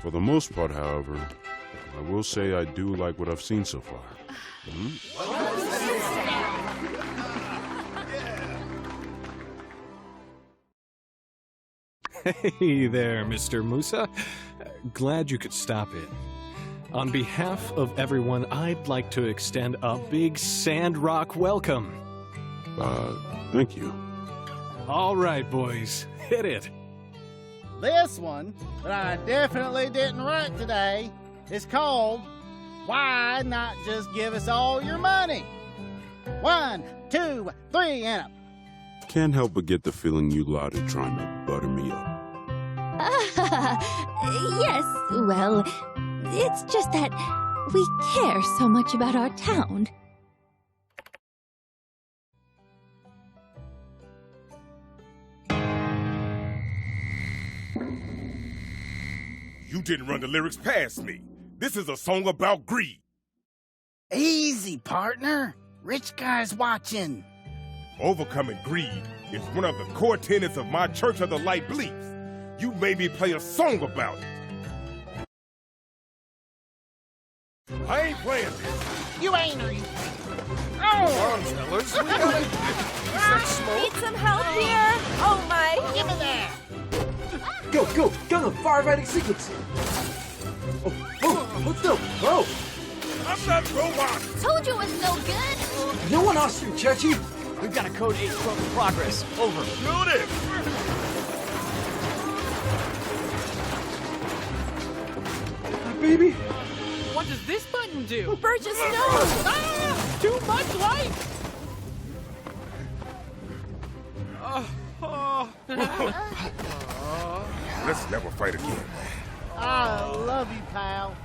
For the most part, however, I will say I do like what I've seen so far. Hey there, Mr. Musa. Glad you could stop in. On behalf of everyone, I'd like to extend a big Sandrock welcome. Thank you. All right, boys, hit it. This one that I definitely didn't write today is called Why Not Just Give Us All Your Money? 1, 2, 3, and up. Can't help but get the feeling you lot are trying to butter me up. Yes, well, it's just that we care so much about our town. You didn't run the lyrics past me. This is a song about greed. Easy, partner. Rich guy's watching. Overcoming greed is one of the core tenets of my Church of the Light beliefs. You made me play a song about it. I ain't playing this. You ain't, are you? Come on, fellas. We gotta... Need some help here? Oh my! Give me that. Go, Gundam, firefighting sequence! Hold still, oh! I'm not robot! Told you it was no good! No one asked you, Churchy! We've got a Code 8 probe in progress. Over. Shoot it! Baby! What does this button do? Burgess, no! Ah! Too much light! Let's never fight again. I love you, pal.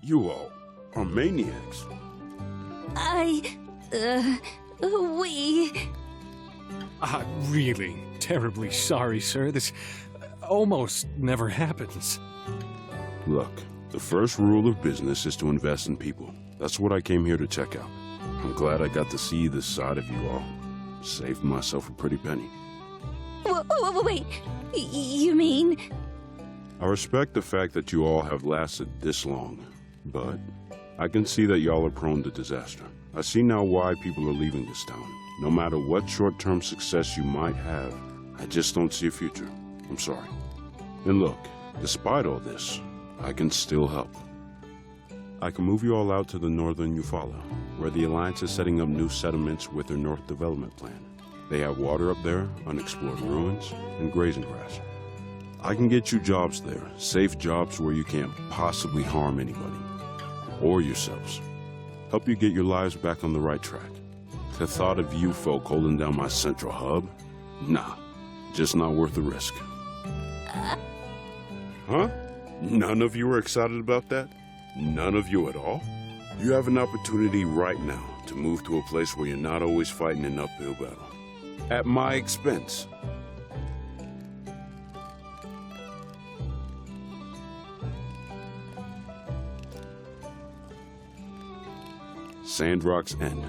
You all are maniacs. We... I'm really terribly sorry, sir. This almost never happens. Look, the first rule of business is to invest in people. That's what I came here to check out. I'm glad I got to see this side of you all. Saved myself a pretty penny. Wait, you mean... I respect the fact that you all have lasted this long, but I can see that y'all are prone to disaster. I see now why people are leaving this town. No matter what short-term success you might have, I just don't see a future. I'm sorry. And look, despite all this, I can still help. I can move you all out to the northern Eufaula, where the Alliance is setting up new settlements with their North Development Plan. They have water up there, unexplored ruins, and grazing grass. I can get you jobs there, safe jobs where you can't possibly harm anybody, or yourselves. Help you get your lives back on the right track. The thought of you folk holding down my central hub? Nah, just not worth the risk. Huh? None of you are excited about that? None of you at all? You have an opportunity right now to move to a place where you're not always fighting an uphill battle. At my expense. Sandrock's end.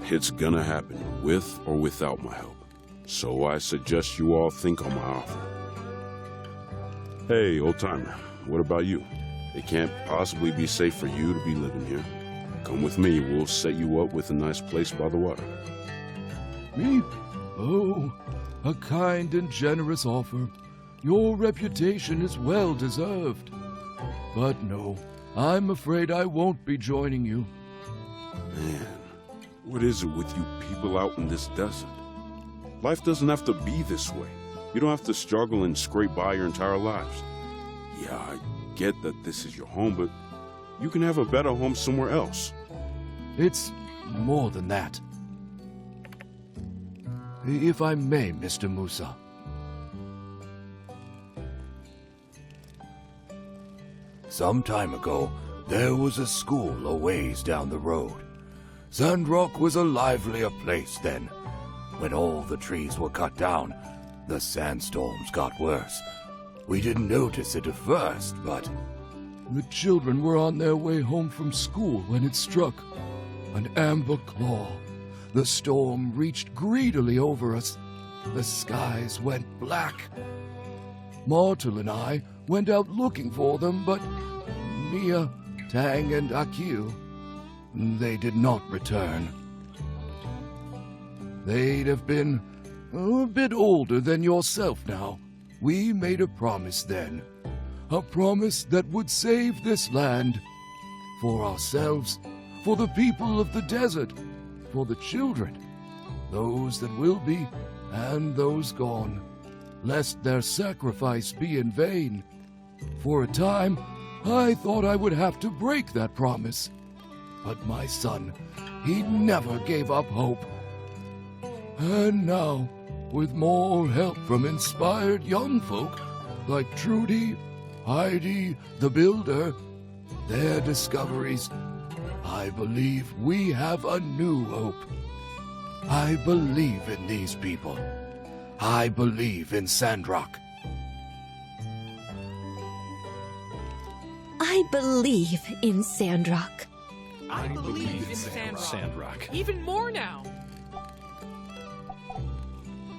It's gonna happen, with or without my help. So I suggest you all think on my offer. Hey, old-timer, what about you? It can't possibly be safe for you to be living here. Come with me, we'll set you up with a nice place by the water. Me? Oh, a kind and generous offer. Your reputation is well deserved. But no, I'm afraid I won't be joining you. Man, what is it with you people out in this desert? Life doesn't have to be this way. You don't have to struggle and scrape by your entire lives. Yeah, I get that this is your home, but you can have a better home somewhere else. It's more than that. If I may, Mr. Musa. Some time ago, there was a school a ways down the road. Sandrock was a livelier place then. When all the trees were cut down, the sandstorms got worse. We didn't notice it at first, but the children were on their way home from school when it struck. An amber claw. The storm reached greedily over us. The skies went black. Martel and I went out looking for them, but Mia, Tang, and Akil, they did not return. They'd have been a bit older than yourself now. We made a promise then. A promise that would save this land. For ourselves, for the people of the desert, for the children, those that will be and those gone, lest their sacrifice be in vain. For a time, I thought I would have to break that promise. But my son, he never gave up hope. And now, with more help from inspired young folk like Trudy, Heidi, the Builder, their discoveries, I believe we have a new hope. I believe in these people. I believe in Sandrock. I believe in Sandrock. I believe in Sandrock. Even more now.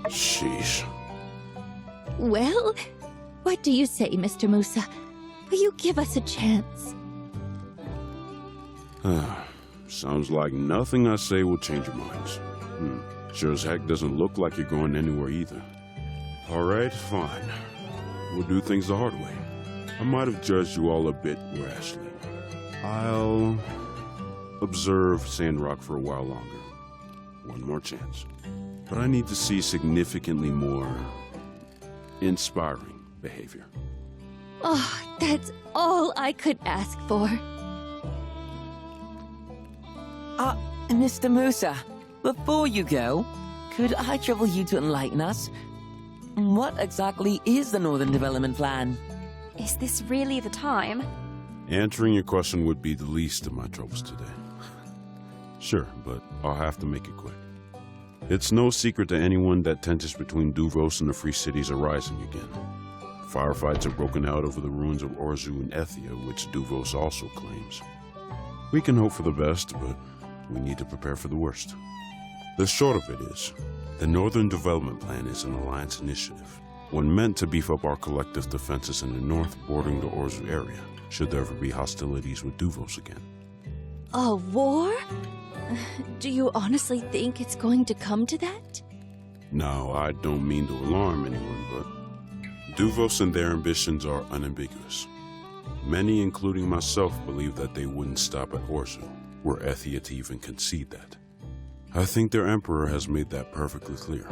Sheesh. Well, what do you say, Mr. Musa? Will you give us a chance? Sounds like nothing I say will change your minds. Sure as heck doesn't look like you're going anywhere either. Alright, fine. We'll do things the hard way. I might have judged you all a bit rashly. I'll observe Sandrock for a while longer. One more chance. But I need to see significantly more inspiring behavior. Oh, that's all I could ask for. Mr. Musa, before you go, could I trouble you to enlighten us? What exactly is the Northern Development Plan? Is this really the time? Answering your question would be the least of my troubles today. Sure, but I'll have to make it quick. It's no secret to anyone that tensions between Duvos and the Free Cities are rising again. Firefights have broken out over the ruins of Orzu and Ethia, which Duvos also claims. We can hope for the best, but we need to prepare for the worst. The short of it is, the Northern Development Plan is an alliance initiative, one meant to beef up our collective defenses in the north bordering the Orzu area, should there ever be hostilities with Duvos again. A war? Do you honestly think it's going to come to that? Now, I don't mean to alarm anyone, but Duvos and their ambitions are unambiguous. Many, including myself, believe that they wouldn't stop at Orzu, were Ethia to even concede that. I think their emperor has made that perfectly clear.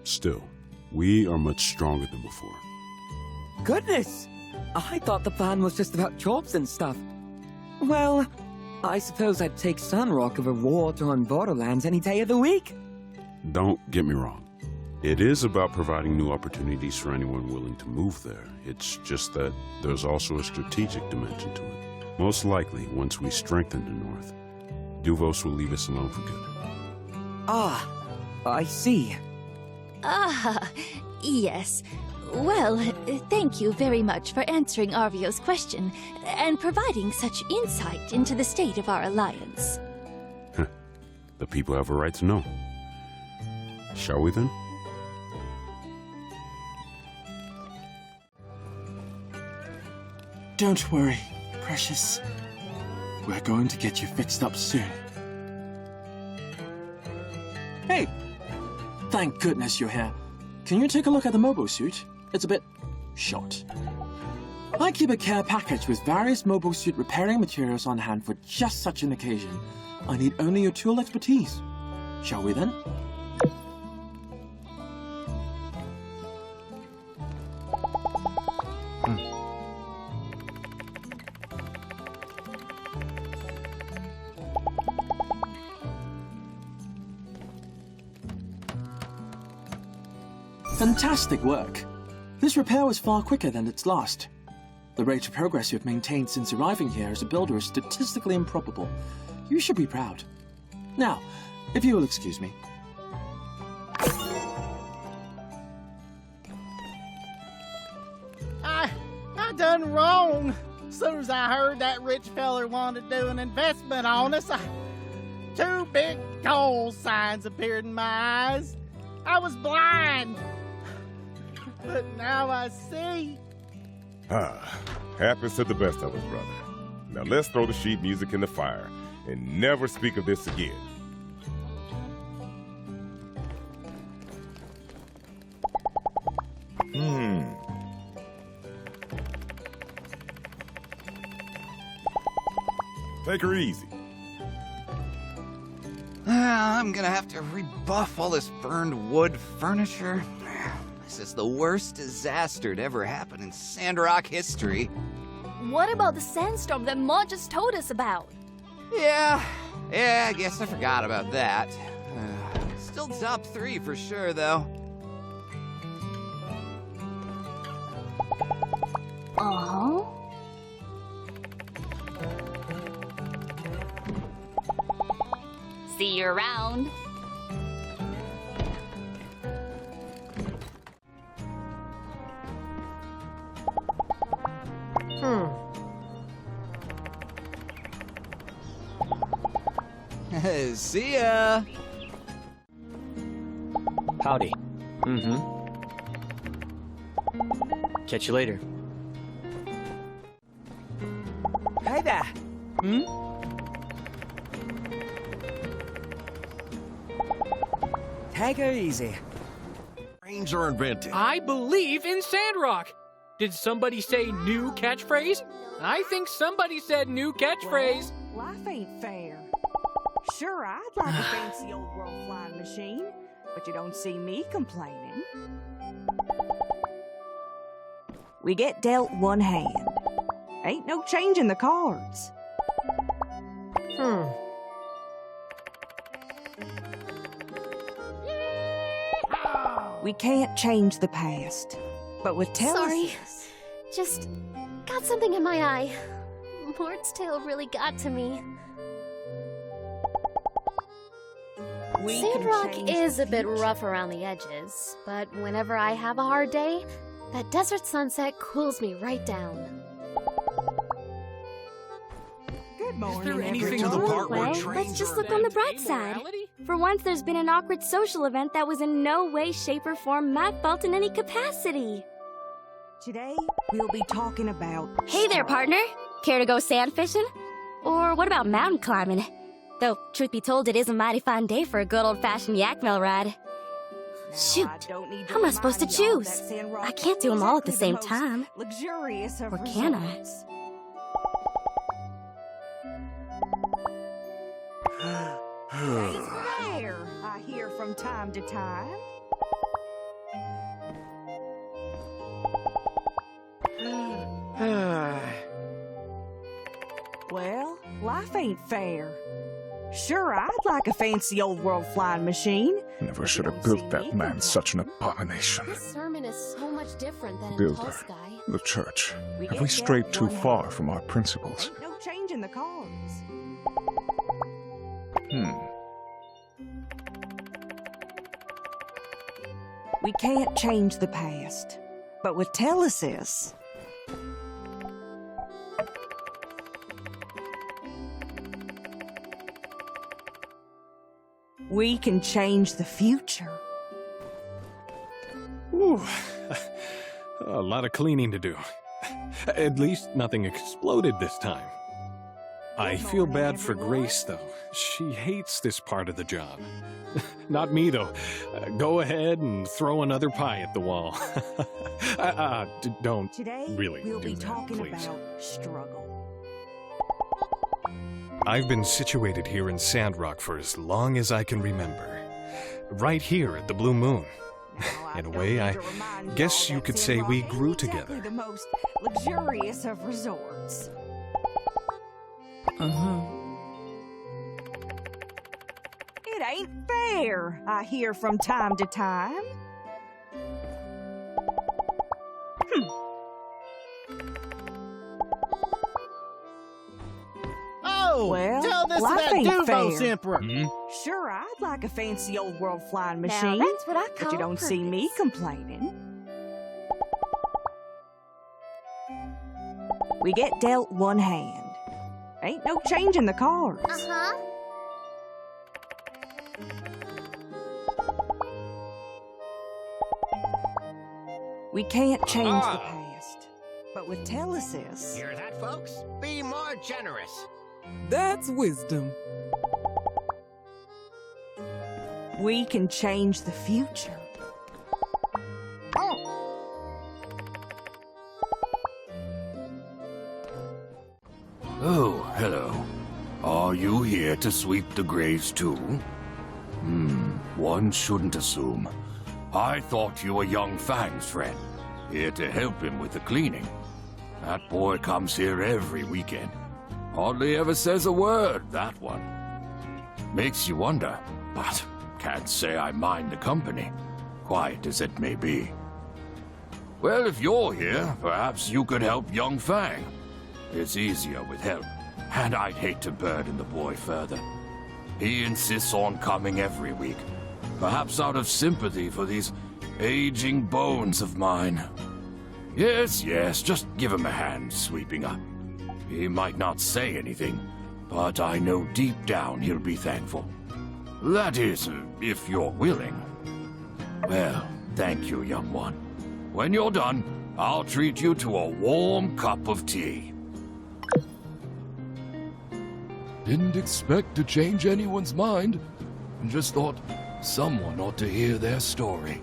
Still, we are much stronger than before. Goodness! I thought the plan was just about jobs and stuff. Well, I suppose I'd take Sandrock over water on Borderlands any day of the week. Don't get me wrong. It is about providing new opportunities for anyone willing to move there. It's just that there's also a strategic dimension to it. Most likely, once we strengthen the North, Duvos will leave us alone for good. Ah, I see. Ah, yes. Well, thank you very much for answering Arvio's question and providing such insight into the state of our alliance. The people have a right to know. Shall we then? Don't worry, precious. We're going to get you fixed up soon. Hey! Thank goodness you're here. Can you take a look at the mobile suit? It's a bit short. I keep a care package with various mobile suit repairing materials on hand for just such an occasion. I need only your tool expertise. Shall we then? Fantastic work. This repair was far quicker than its last. The rate of progress you've maintained since arriving here as a builder is statistically improbable. You should be proud. Now, if you will excuse me. I done wrong. As soon as I heard that rich feller wanted to do an investment on us, two big goal signs appeared in my eyes. I was blind. but now I see. Happens to the best of us, brother. Now let's throw the sheet music in the fire and never speak of this again. Take her easy. I'm gonna have to rebuff all this burned wood furniture. This is the worst disaster to ever happen in Sandrock history. What about the sandstorm that Ma just told us about? Yeah, I guess I forgot about that. Still top 3 for sure, though. Uh-huh. See you around. See ya! Howdy. Catch you later. Hey there. Take her easy. Trains are invented. I believe in Sandrock. Did somebody say new catchphrase? I think somebody said new catchphrase. Well, life ain't fair. Sure, I'd like a fancy old world flying machine, but you don't see me complaining. We get dealt one hand. Ain't no changing the cards. We can't change the past, but with Sorry, just got something in my eye. Lord's Tale really got to me. Sandrock is a bit rough around the edges, but whenever I have a hard day, that desert sunset cools me right down. Good morning, Is there anything everyone. to the part where Well, trains let's just are look on the invented? bright side. Morality? For once, there's been an awkward social event that was in no way, shape, or form my fault in any capacity. Today, we'll be talking about... Hey there, partner. Care to go sand fishing? Or what about mountain climbing? Though, truth be told, it is a mighty fine day for a good old-fashioned yak mill ride. Shoot, how am I supposed to choose? I can't do them all at the same time. Luxurious of Or can I? resorts. Ain't fair, I hear from time to time. Well, life ain't fair. Sure, I'd like a fancy old world flying machine. Never should have built that man such an abomination. This sermon is so much different than in Builder, Pulse Guy. the church. We Have get we dealt strayed too one far hand. from our principles? Ain't no changing the cards. We can't change the past, but with Telesis, we can change the future. Ooh, a lot of cleaning to do. At least nothing exploded this time. I feel bad for Grace, though. She hates this part of the job. Not me, though. Go ahead and throw another pie at the wall. Don't Today, really we'll do be that, talking please. about struggle. I've been situated here in Sandrock for as long as I can remember. Right here at the Blue Moon. In a way, I guess you could say we grew together. The most luxurious of resorts. It ain't fair, I hear from time to time. Oh, Well, tell this to life that ain't Duvos fair. Emperor. Sure, I'd like a fancy old world flying Now, machine, that's what I but call you don't see me purpose. complaining. We get dealt one hand. Ain't no changing the cards. Uh-huh. We can't change the past. But with telesis... Hear that, folks? Be more generous. That's wisdom. we can change the future. Oh, hello. Are you here to sweep the graves too? One shouldn't assume. I thought you were young Fang's friend, here to help him with the cleaning. That boy comes here every weekend. Hardly ever says a word, that one. Makes you wonder, but can't say I mind the company, quiet as it may be. Well, if you're here, perhaps you could help young Fang. It's easier with help, and I'd hate to burden the boy further. He insists on coming every week, perhaps out of sympathy for these aging bones of mine. Yes, just give him a hand sweeping up. He might not say anything, but I know deep down he'll be thankful. That is, if you're willing. Well, thank you, young one. When you're done, I'll treat you to a warm cup of tea. Didn't expect to change anyone's mind. Just thought someone ought to hear their story.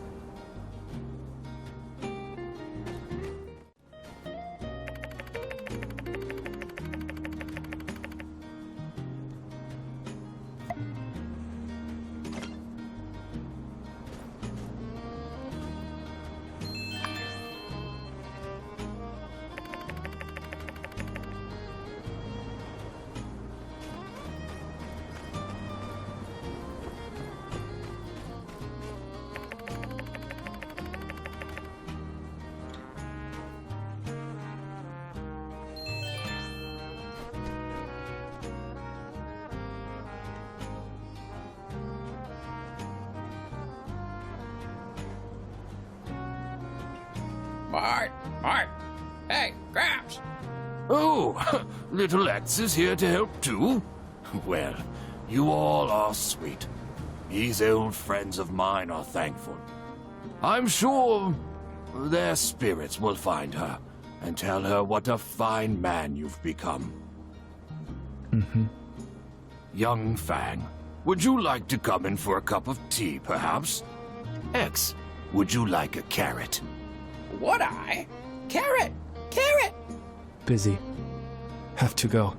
Mart! Hey, Gramps! Oh, little X is here to help too? Well, you all are sweet. These old friends of mine are thankful. I'm sure their spirits will find her and tell her what a fine man you've become. Young Fang, would you like to come in for a cup of tea, perhaps? X, would you like a carrot? Would I? Carrot! Carrot! Busy. Have to go.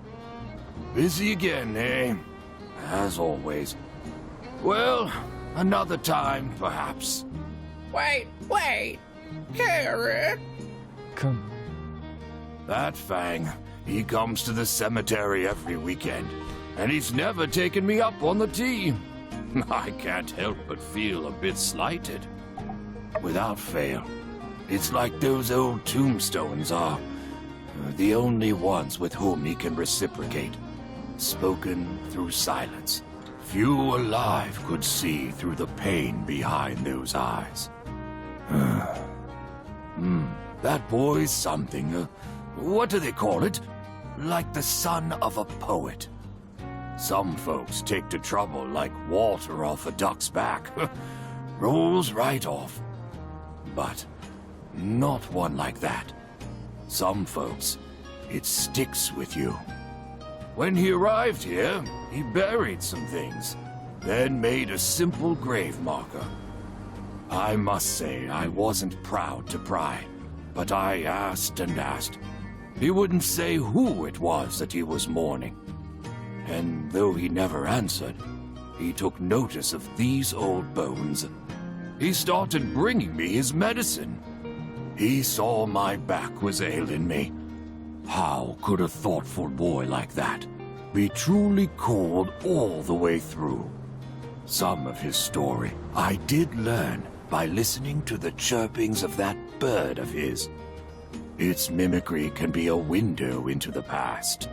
Busy again, eh? As always. Well, another time, perhaps. Wait! Carrot! Come. That Fang, he comes to the cemetery every weekend, and he's never taken me up on the tea. I can't help but feel a bit slighted. Without fail, it's like those old tombstones are the only ones with whom he can reciprocate, spoken through silence. Few alive could see through the pain behind those eyes. That boy's something. What do they call it? Like the son of a poet. Some folks take to trouble like water off a duck's back. Rolls right off. But not one like that. Some folks, it sticks with you. When he arrived here, he buried some things, then made a simple grave marker. I must say I wasn't proud to pry, but I asked and asked. He wouldn't say who it was that he was mourning. And though he never answered, he took notice of these old bones. He started bringing me his medicine. He saw my back was ailing me. How could a thoughtful boy like that be truly cold all the way through? Some of his story I did learn by listening to the chirpings of that bird of his. Its mimicry can be a window into the past.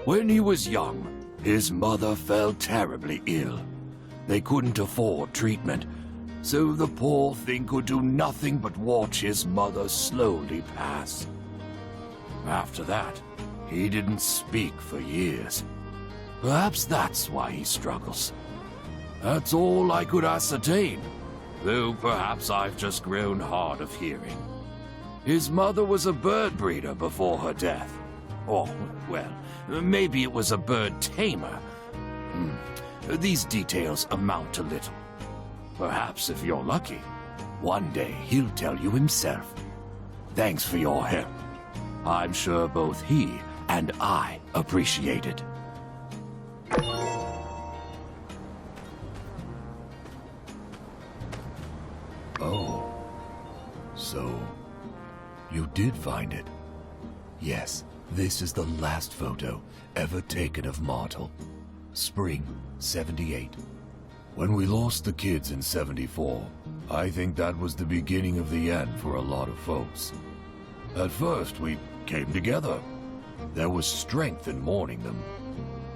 When he was young, his mother fell terribly ill. They couldn't afford treatment, so the poor thing could do nothing but watch his mother slowly pass. After that, he didn't speak for years. Perhaps that's why he struggles. That's all I could ascertain, though perhaps I've just grown hard of hearing. His mother was a bird breeder before her death. Or, well, maybe it was a bird tamer. These details amount to little. Perhaps if you're lucky, one day he'll tell you himself. Thanks for your help. I'm sure both he and I appreciate it. Oh. So, you did find it? Yes, this is the last photo ever taken of Martel. Spring, 78. When we lost the kids in 74, I think that was the beginning of the end for a lot of folks. At first, we came together. There was strength in mourning them.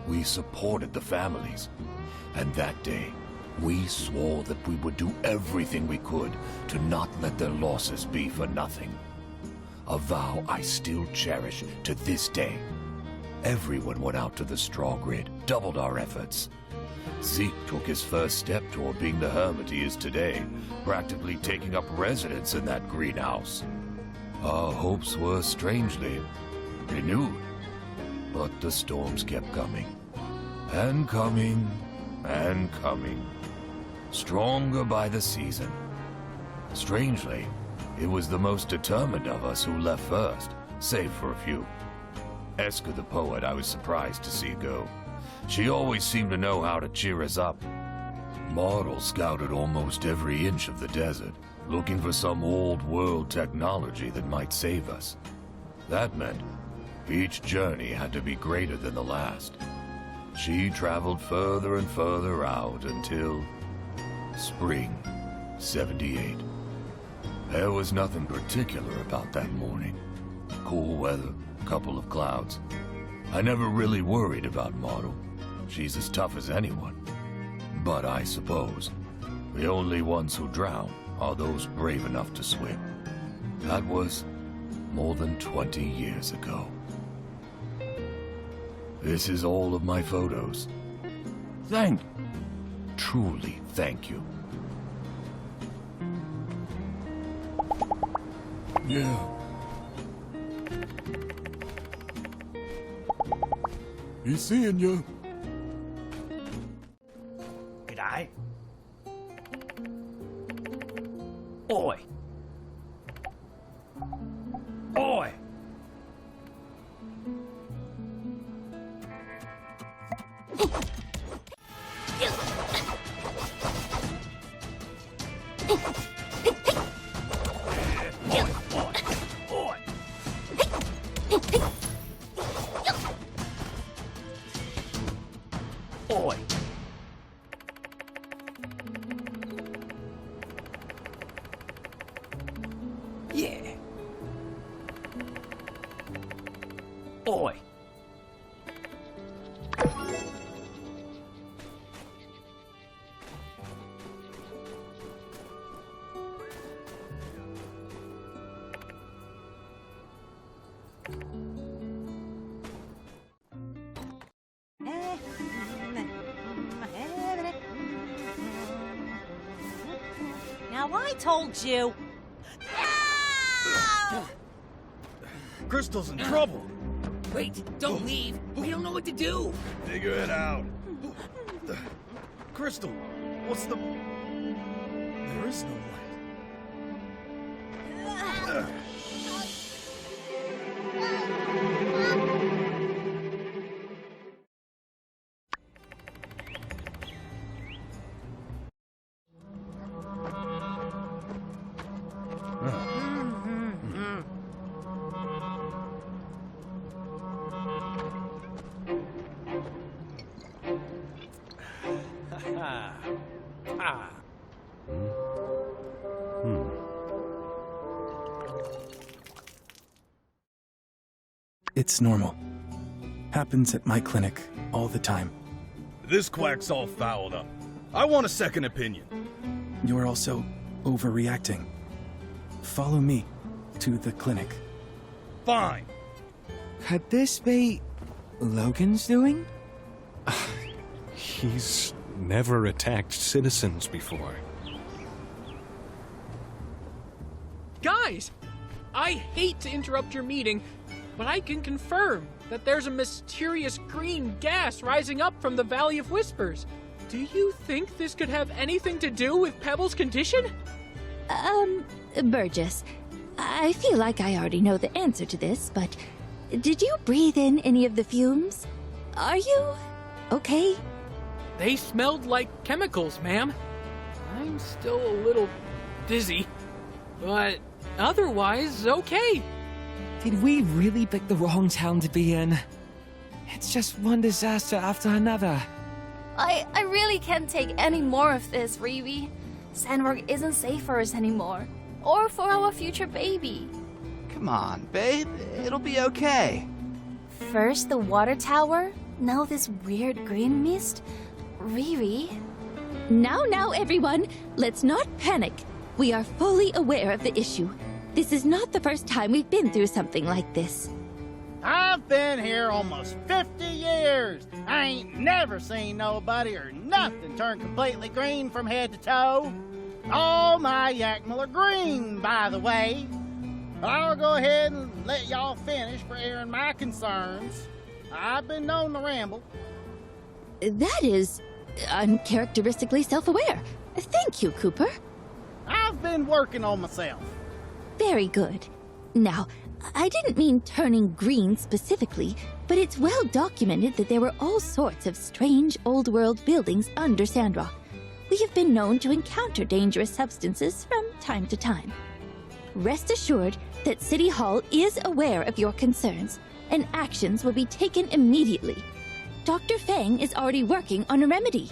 We supported the families. And that day, we swore that we would do everything we could to not let their losses be for nothing. A vow I still cherish to this day. Everyone went out to the straw grid, doubled our efforts. Zeke took his first step toward being the hermit he is today, practically taking up residence in that greenhouse. Our hopes were strangely renewed, but the storms kept coming. And coming, and coming. Stronger by the season. Strangely, it was the most determined of us who left first, save for a few. Eska the poet I was surprised to see go. She always seemed to know how to cheer us up. Martel scouted almost every inch of the desert, looking for some old-world technology that might save us. That meant each journey had to be greater than the last. She traveled further and further out until spring, 78. There was nothing particular about that morning. Cool weather, couple of clouds. I never really worried about Martel. She's as tough as anyone. But I suppose the only ones who drown are those brave enough to swim. That was more than 20 years ago. This is all of my photos. Truly thank you. Yeah. He's seeing you. G'day. Oi. Oi. Oi. Yeah. Oi. Now I told you. Crystal's in trouble. Wait, don't leave. We don't know what to do. Figure it out. Crystal, what's the... There is no light. It's normal. Happens at my clinic all the time. This quack's all fouled up. I want a second opinion. You're also overreacting. Follow me to the clinic. Fine. Could this be Logan's doing? He's never attacked citizens before. Guys! I hate to interrupt your meeting, but I can confirm that there's a mysterious green gas rising up from the Valley of Whispers. Do you think this could have anything to do with Pebble's condition? Burgess, I feel like I already know the answer to this, but did you breathe in any of the fumes? Are you okay? They smelled like chemicals, ma'am. I'm still a little dizzy, but otherwise okay. Did we really pick the wrong town to be in? It's just one disaster after another. I really can't take any more of this, Riri. Sandrock isn't safe for us anymore. Or for our future baby. Come on, babe. It'll be okay. First the water tower, now this weird green mist. Riri. Now, everyone, let's not panic. We are fully aware of the issue. This is not the first time we've been through something like this. I've been here almost 50 years. I ain't never seen nobody or nothing turn completely green from head to toe. All my Yakmel are green, by the way. I'll go ahead and let y'all finish for airing my concerns. I've been known to ramble. That is uncharacteristically self-aware. Thank you, Cooper. I've been working on myself. Very good. Now, I didn't mean turning green specifically, but it's well documented that there were all sorts of strange old-world buildings under Sandrock. We have been known to encounter dangerous substances from time to time. Rest assured that City Hall is aware of your concerns, and actions will be taken immediately. Dr. Fang is already working on a remedy.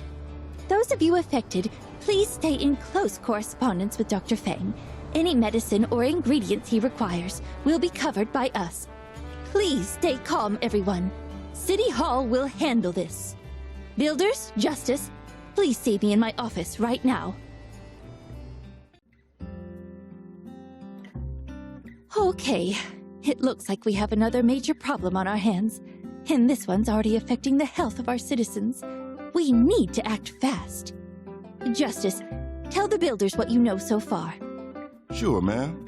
Those of you affected, please stay in close correspondence with Dr. Fang. Any medicine or ingredients he requires will be covered by us. Please stay calm, everyone. City Hall will handle this. Builders, Justice, please see me in my office right now. Okay, it looks like we have another major problem on our hands, and this one's already affecting the health of our citizens. We need to act fast. Justice, tell the builders what you know so far. Sure, ma'am.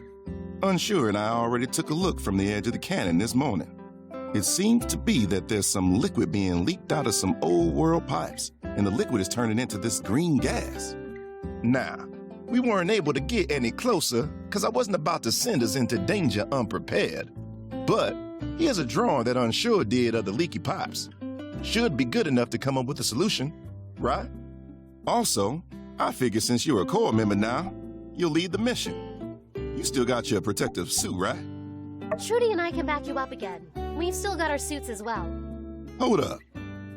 Unsure and I already took a look from the edge of the cannon this morning. It seems to be that there's some liquid being leaked out of some old world pipes, and the liquid is turning into this green gas. Now, we weren't able to get any closer because I wasn't about to send us into danger unprepared. But here's a drawing that Unsure did of the leaky pipes. Should be good enough to come up with a solution, right? Also, I figure since you're a Corps member now, you'll lead the mission. You still got your protective suit, right? Trudy and I can back you up again. We've still got our suits as well. Hold up.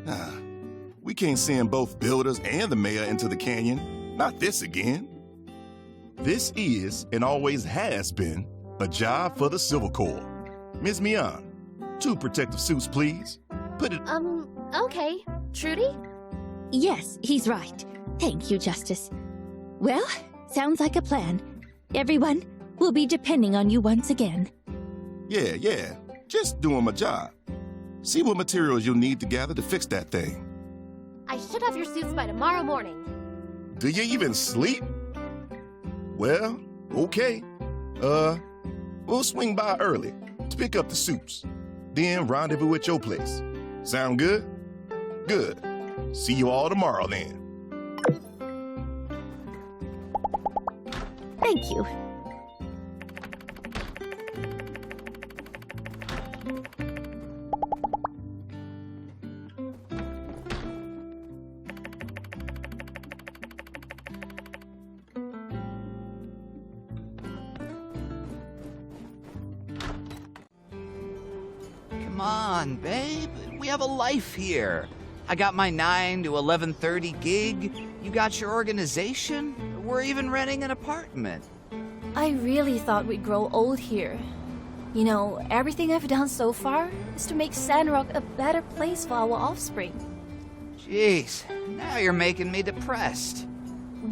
Nah, we can't send both builders and the mayor into the canyon. Not this again. This is, and always has been, a job for the Civil Corps. Ms. Mian, 2 protective suits, please. Put it... Okay. Trudy? Yes, he's right. Thank you, Justice. Well, sounds like a plan. Everyone, we'll be depending on you once again. Yeah. Just doing my job. See what materials you'll need to gather to fix that thing. I should have your suits by tomorrow morning. Do you even sleep? Well, okay. We'll swing by early to pick up the suits. Then rendezvous at your place. Sound good? Good. See you all tomorrow then. Thank you. Come on, babe. We have a life here. I got my 9 to 11:30 gig. You got your organization. We're even renting an apartment. I really thought we'd grow old here. You know, everything I've done so far is to make Sandrock a better place for our offspring. Jeez, now you're making me depressed.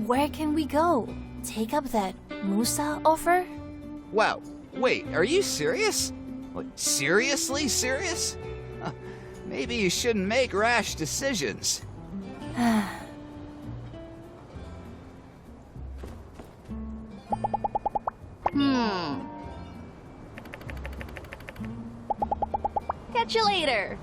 Where can we go? Take up that Musa offer? Wow, wait, are you serious? What, seriously serious? Huh, maybe you shouldn't make rash decisions. Catch you later.